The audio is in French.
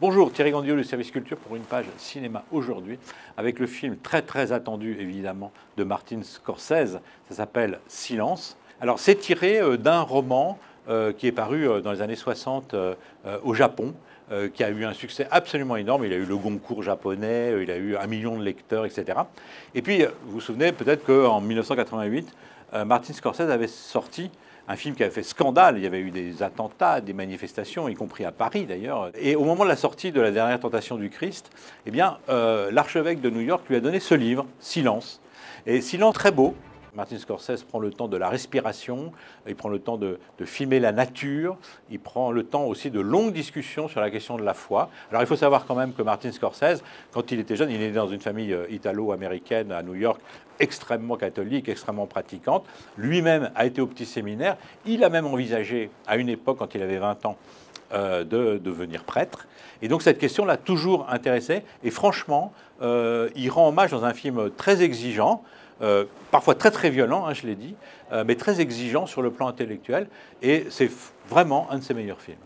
Bonjour, Thierry Grandiot du service culture pour une page cinéma aujourd'hui avec le film très attendu évidemment de Martin Scorsese. Ça s'appelle Silence. Alors c'est tiré d'un roman qui est paru dans les années 60 au Japon, qui a eu un succès absolument énorme. Il a eu le Goncourt japonais, il a eu 1 million de lecteurs, etc. Et puis vous vous souvenez peut-être qu'en 1988, Martin Scorsese avait sorti un film qui avait fait scandale. Il y avait eu des attentats, des manifestations, y compris à Paris d'ailleurs. Et au moment de la sortie de La Dernière Tentation du Christ, eh bien, l'archevêque de New York lui a donné ce livre, Silence. Et Silence, très beau. Martin Scorsese prend le temps de la respiration, il prend le temps de filmer la nature, il prend le temps aussi de longues discussions sur la question de la foi. Alors il faut savoir quand même que Martin Scorsese, quand il était jeune, il est né dans une famille italo-américaine à New York, extrêmement catholique, extrêmement pratiquante. Lui-même a été au petit séminaire. Il a même envisagé, à une époque, quand il avait 20 ans, de devenir prêtre. Et donc cette question l'a toujours intéressé. Et franchement, il rend hommage dans un film très exigeant, parfois très violent, hein, je l'ai dit, mais très exigeant sur le plan intellectuel. Et c'est vraiment un de ses meilleurs films.